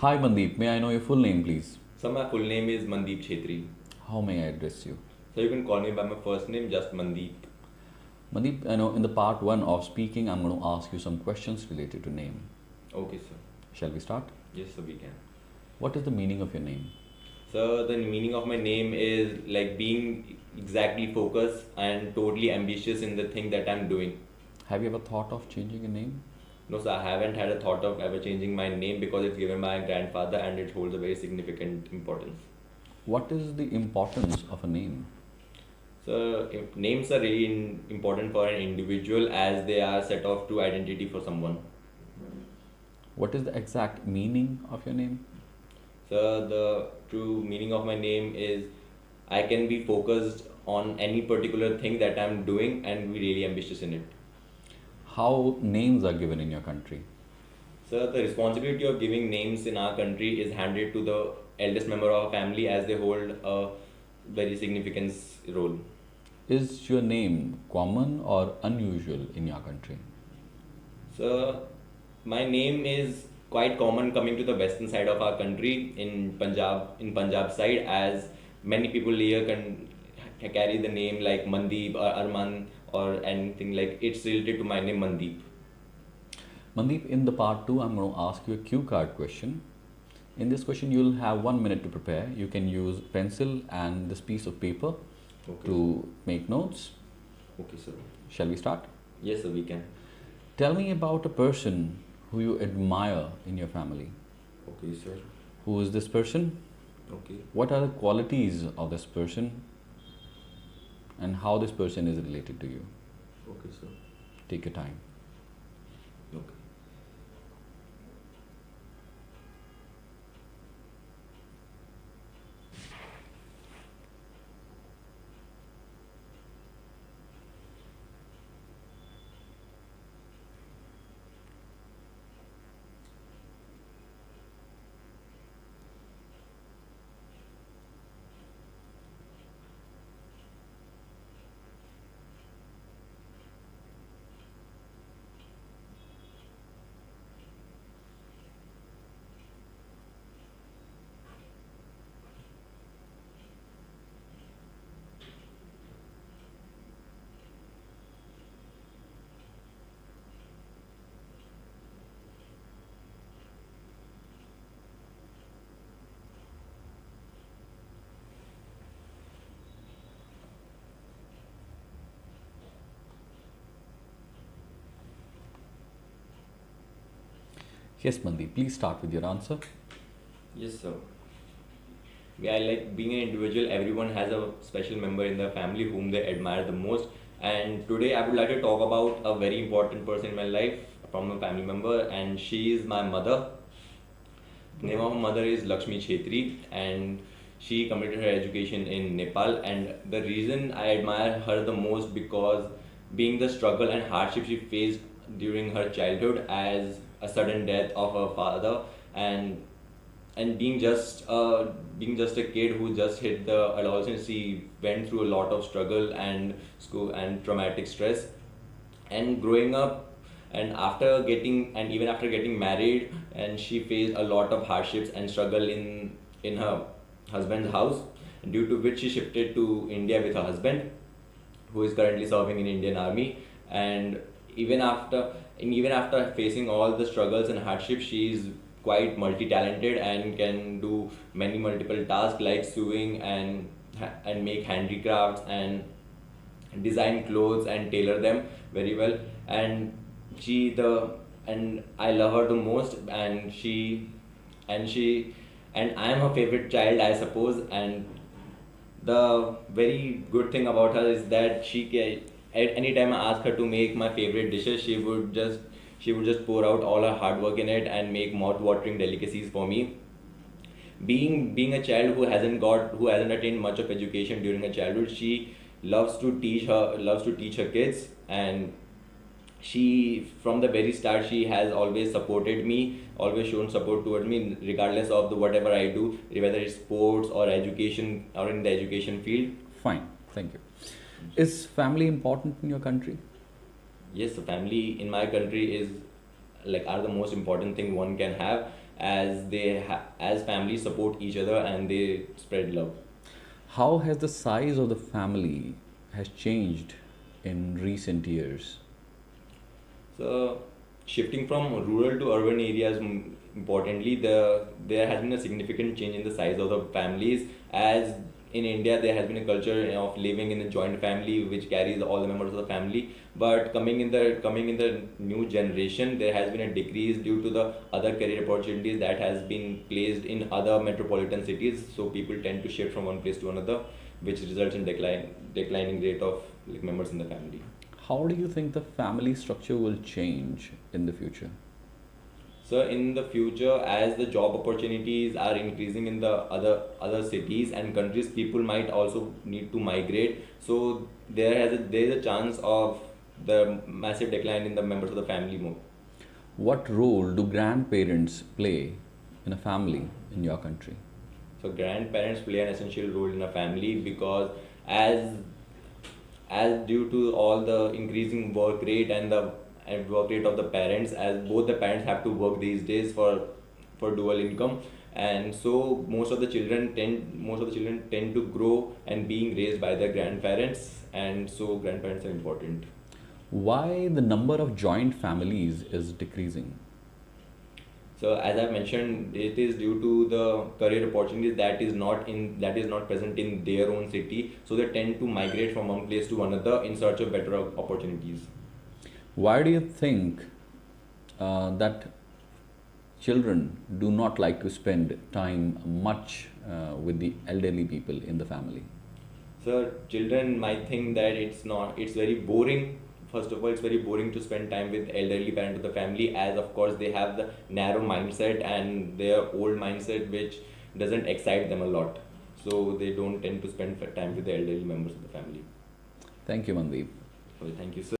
Hi Mandeep, may I know your full name please? So my full name is Mandeep Chetri. How may I address you? So you can call me by my first name, just Mandeep. Mandeep, I know in the part 1 of speaking, I'm going to ask you some questions related to name. Okay, sir. Shall we start? Yes, sir, we can. What is the meaning of your name? So the meaning of my name is like being exactly focused and totally ambitious in the thing that I'm doing. Have you ever thought of changing your name? No, sir, I haven't had a thought of ever changing my name because it's given by my grandfather and it holds a very significant importance. What is the importance of a name? So names are really important for an individual as they are set off to identity for someone. What is the exact meaning of your name? So the true meaning of my name is I can be focused on any particular thing that I'm doing and be really ambitious in it. How names are given in your country? So the responsibility of giving names in our country is handed to the eldest member of our family as they hold a very significant role. Is your name common or unusual in your country? So my name is quite common coming to the western side of our country in Punjab side as many people here can carry the name like Mandeep or Arman or anything like it's related to my name Mandeep. Mandeep, in the part 2, I'm going to ask you a cue card question. In this question, you'll have 1 minute to prepare. You can use pencil and this piece of paper Okay. to make notes. Okay, sir. Shall we start? Yes, sir, we can. Tell me about a person who you admire in your family. Okay, sir. Who is this person? Okay. What are the qualities of this person? And how this person is related to you? Okay, sir. Take your time. Okay. Yes, Mandeep, please start with your answer. Yes, sir. Yeah, like being an individual, everyone has a special member in their family whom they admire the most. And today I would like to talk about a very important person in my life from a family member, and she is my mother. The name of my mother is Lakshmi Chetri, and she completed her education in Nepal. And the reason I admire her the most because being the struggle and hardship she faced during her childhood as a sudden death of her father and being just a kid who just hit the adolescence, she went through a lot of struggle and school and traumatic stress and growing up and even after getting married and she faced a lot of hardships and struggle in her husband's house, due to which she shifted to India with her husband who is currently serving in Indian Army. And even after even after facing all the struggles and hardships, she is quite multi-talented and can do many multiple tasks like sewing and make handicrafts and design clothes and tailor them very well. And she the and I love her the most, and she and I am her favorite child, I suppose. And the very good thing about her is that at any time I ask her to make my favorite dishes, she would just pour out all her hard work in it and make mouth-watering delicacies for me. Being a child who hasn't attained much of education during her childhood, she loves to teach her kids. And she from the very start she has always supported me, always shown support toward me regardless of the whatever I do, whether it's sports or education or in the education field. Fine, thank you. Is family important in your country? Yes, the family in my country is like are the most important thing one can have, as families support each other and they spread love. How has the size of the family has changed in recent years? So, shifting from rural to urban areas, importantly, there has been a significant change in the size of the families. As in India, there has been a culture of living in a joint family, which carries all the members of the family. But coming in the new generation, there has been a decrease due to the other career opportunities that has been placed in other metropolitan cities. So people tend to shift from one place to another, which results in declining rate of like members in the family. How do you think the family structure will change in the future? So in the future, as the job opportunities are increasing in the other cities and countries, people might also need to migrate. So there is a chance of the massive decline in the members of the family more. What role do grandparents play in a family in your country? So grandparents play an essential role in a family because as as due to all the increasing work rate and work rate of the parents, as both the parents have to work these days for dual income, and so most of the children tend to grow and being raised by their grandparents, and so grandparents are important. Why the number of joint families is decreasing? So as I mentioned, it is due to the career opportunities that is not present in their own city. So they tend to migrate from one place to another in search of better opportunities. Why do you think that children do not like to spend time much with the elderly people in the family? So children might think that it's very boring. First of all, it's very boring to spend time with elderly parent of the family, as of course they have the narrow mindset and their old mindset, which doesn't excite them a lot. So they don't tend to spend time with the elderly members of the family. Thank you, Mandeep. Well, thank you, sir.